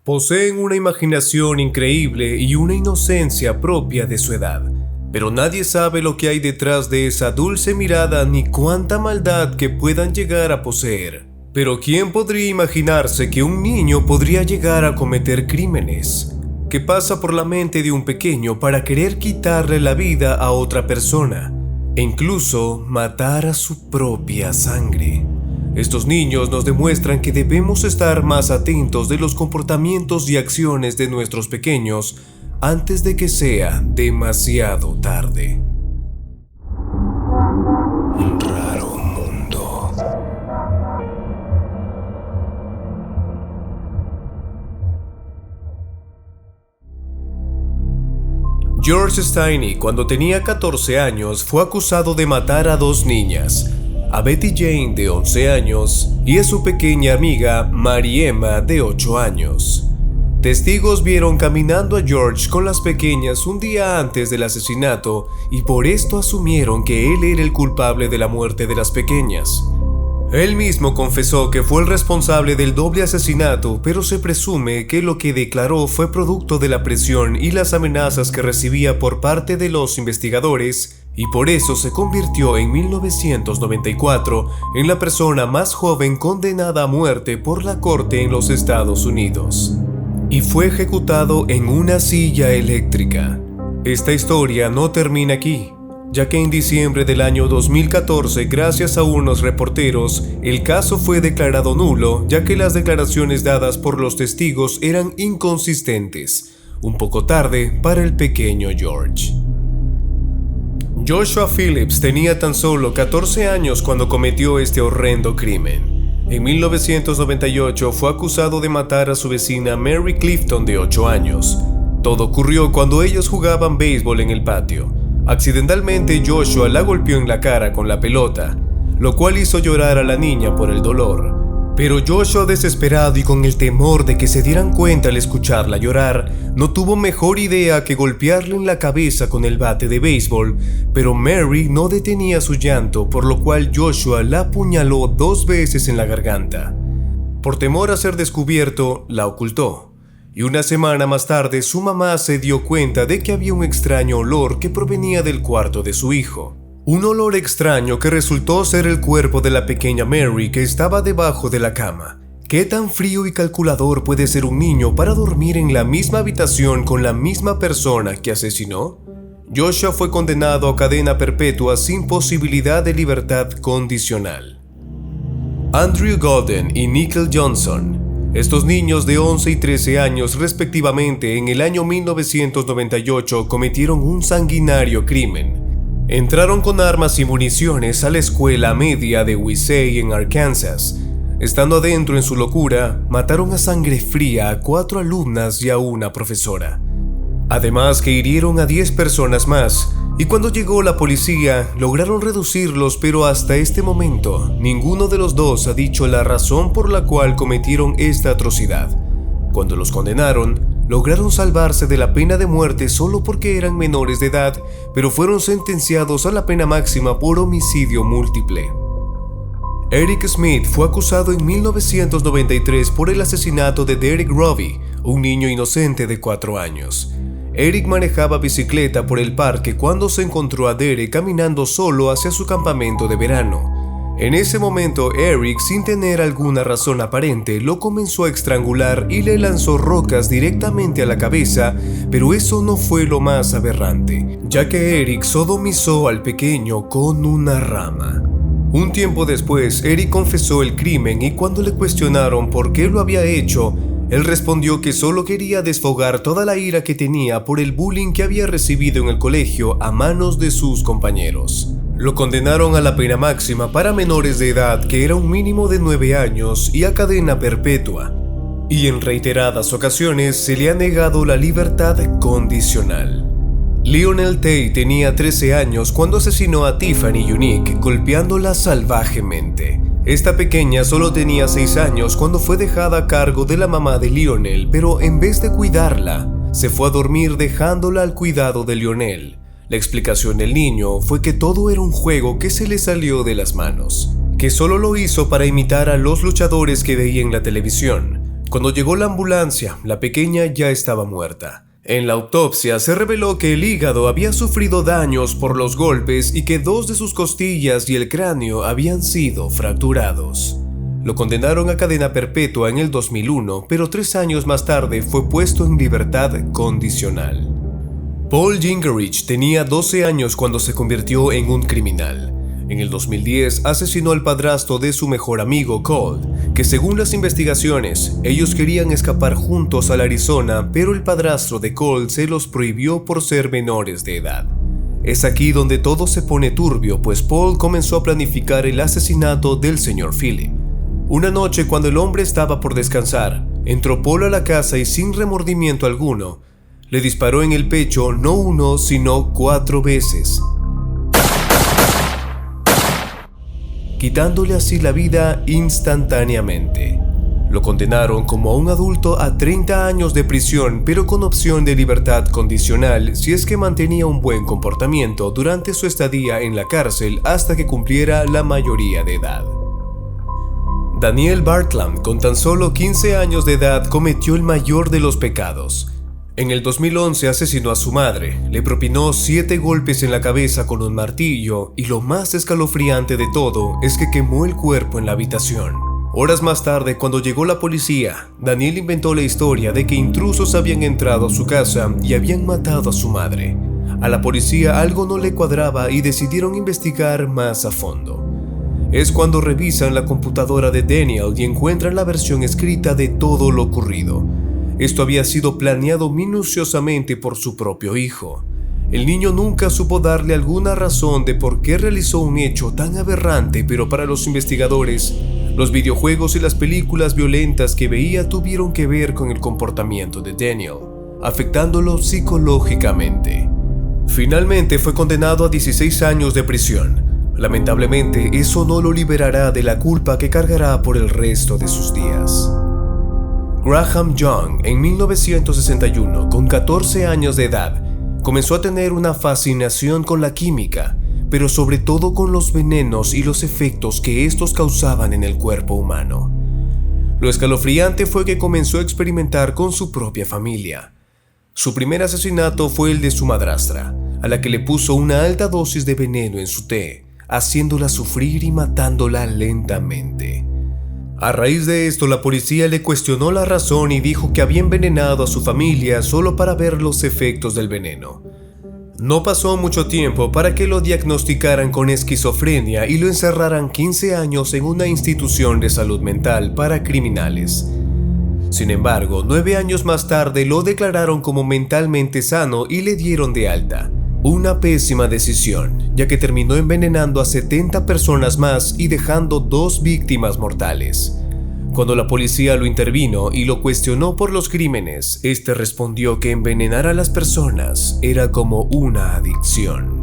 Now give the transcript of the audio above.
Poseen una imaginación increíble y una inocencia propia de su edad, pero nadie sabe lo que hay detrás de esa dulce mirada ni cuánta maldad que puedan llegar a poseer. Pero ¿quién podría imaginarse que un niño podría llegar a cometer crímenes? ¿Qué pasa por la mente de un pequeño para querer quitarle la vida a otra persona e incluso matar a su propia sangre? Estos niños nos demuestran que debemos estar más atentos de los comportamientos y acciones de nuestros pequeños antes de que sea demasiado tarde. Un raro mundo. George Steiny, cuando tenía 14 años, fue acusado de matar a dos niñas, a Betty Jane de 11 años y a su pequeña amiga Mary Emma de 8 años. Testigos vieron caminando a George con las pequeñas un día antes del asesinato y por esto asumieron que él era el culpable de la muerte de las pequeñas. Él mismo confesó que fue el responsable del doble asesinato, pero se presume que lo que declaró fue producto de la presión y las amenazas que recibía por parte de los investigadores, y por eso se convirtió en 1994 en la persona más joven condenada a muerte por la corte en los Estados Unidos. Y fue ejecutado en una silla eléctrica. Esta historia no termina aquí, ya que en diciembre del año 2014, gracias a unos reporteros, el caso fue declarado nulo, ya que las declaraciones dadas por los testigos eran inconsistentes, un poco tarde para el pequeño George. Joshua Phillips tenía tan solo 14 años cuando cometió este horrendo crimen. En 1998 fue acusado de matar a su vecina Mary Clifton de 8 años. Todo ocurrió cuando ellos jugaban béisbol en el patio. Accidentalmente Joshua la golpeó en la cara con la pelota, lo cual hizo llorar a la niña por el dolor. Pero Joshua, desesperado y con el temor de que se dieran cuenta al escucharla llorar, no tuvo mejor idea que golpearle en la cabeza con el bate de béisbol, pero Mary no detenía su llanto, por lo cual Joshua la apuñaló 2 veces en la garganta. Por temor a ser descubierto, la ocultó, y una semana más tarde su mamá se dio cuenta de que había un extraño olor que provenía del cuarto de su hijo. Un olor extraño que resultó ser el cuerpo de la pequeña Mary que estaba debajo de la cama. ¿Qué tan frío y calculador puede ser un niño para dormir en la misma habitación con la misma persona que asesinó? Joshua fue condenado a cadena perpetua sin posibilidad de libertad condicional. Andrew Golden y Nickel Johnson. Estos niños de 11 y 13 años respectivamente en el año 1998 cometieron un sanguinario crimen. Entraron con armas y municiones a la escuela media de Wisey en Arkansas. Estando adentro en su locura, mataron a sangre fría a 4 alumnas y a una profesora. Además que hirieron a 10 personas más, y cuando llegó la policía, lograron reducirlos, pero hasta este momento, ninguno de los dos ha dicho la razón por la cual cometieron esta atrocidad. Cuando los condenaron, lograron salvarse de la pena de muerte solo porque eran menores de edad, pero fueron sentenciados a la pena máxima por homicidio múltiple. Eric Smith fue acusado en 1993 por el asesinato de Derek Robbie, un niño inocente de 4 años. Eric manejaba bicicleta por el parque cuando se encontró a Derek caminando solo hacia su campamento de verano. En ese momento, Eric, sin tener alguna razón aparente, lo comenzó a estrangular y le lanzó rocas directamente a la cabeza, pero eso no fue lo más aberrante, ya que Eric sodomizó al pequeño con una rama. Un tiempo después, Eric confesó el crimen y cuando le cuestionaron por qué lo había hecho, él respondió que solo quería desfogar toda la ira que tenía por el bullying que había recibido en el colegio a manos de sus compañeros. Lo condenaron a la pena máxima para menores de edad, que era un mínimo de 9 años, y a cadena perpetua. Y en reiteradas ocasiones se le ha negado la libertad condicional. Lionel Tate tenía 13 años cuando asesinó a Tiffany Unique, golpeándola salvajemente. Esta pequeña solo tenía 6 años cuando fue dejada a cargo de la mamá de Lionel, pero en vez de cuidarla, se fue a dormir dejándola al cuidado de Lionel. La explicación del niño fue que todo era un juego que se le salió de las manos, que solo lo hizo para imitar a los luchadores que veía en la televisión. Cuando llegó la ambulancia, la pequeña ya estaba muerta. En la autopsia se reveló que el hígado había sufrido daños por los golpes y que 2 de sus costillas y el cráneo habían sido fracturados. Lo condenaron a cadena perpetua en el 2001, pero 3 años más tarde fue puesto en libertad condicional. Paul Gingerich tenía 12 años cuando se convirtió en un criminal. En el 2010 asesinó al padrastro de su mejor amigo Colt, que según las investigaciones, ellos querían escapar juntos al Arizona, pero el padrastro de Colt se los prohibió por ser menores de edad. Es aquí donde todo se pone turbio, pues Paul comenzó a planificar el asesinato del señor Philip. Una noche, cuando el hombre estaba por descansar, entró Paul a la casa y sin remordimiento alguno, le disparó en el pecho no 1, sino 4 veces, quitándole así la vida instantáneamente. Lo condenaron como a un adulto a 30 años de prisión, pero con opción de libertad condicional si es que mantenía un buen comportamiento durante su estadía en la cárcel hasta que cumpliera la mayoría de edad. Daniel Bartlam, con tan solo 15 años de edad, cometió el mayor de los pecados. En el 2011 asesinó a su madre, le propinó 7 golpes en la cabeza con un martillo y lo más escalofriante de todo es que quemó el cuerpo en la habitación. Horas más tarde, cuando llegó la policía, Daniel inventó la historia de que intrusos habían entrado a su casa y habían matado a su madre. A la policía algo no le cuadraba y decidieron investigar más a fondo. Es cuando revisan la computadora de Daniel y encuentran la versión escrita de todo lo ocurrido. Esto había sido planeado minuciosamente por su propio hijo. El niño nunca supo darle alguna razón de por qué realizó un hecho tan aberrante, pero para los investigadores, los videojuegos y las películas violentas que veía tuvieron que ver con el comportamiento de Daniel, afectándolo psicológicamente. Finalmente fue condenado a 16 años de prisión. Lamentablemente, eso no lo liberará de la culpa que cargará por el resto de sus días. Graham Young, en 1961, con 14 años de edad, comenzó a tener una fascinación con la química, pero sobre todo con los venenos y los efectos que estos causaban en el cuerpo humano. Lo escalofriante fue que comenzó a experimentar con su propia familia. Su primer asesinato fue el de su madrastra, a la que le puso una alta dosis de veneno en su té, haciéndola sufrir y matándola lentamente. A raíz de esto, la policía le cuestionó la razón y dijo que había envenenado a su familia solo para ver los efectos del veneno. No pasó mucho tiempo para que lo diagnosticaran con esquizofrenia y lo encerraran 15 años en una institución de salud mental para criminales. Sin embargo, 9 años más tarde lo declararon como mentalmente sano y le dieron de alta. Una pésima decisión, ya que terminó envenenando a 70 personas más y dejando 2 víctimas mortales. Cuando la policía lo intervino y lo cuestionó por los crímenes, este respondió que envenenar a las personas era como una adicción.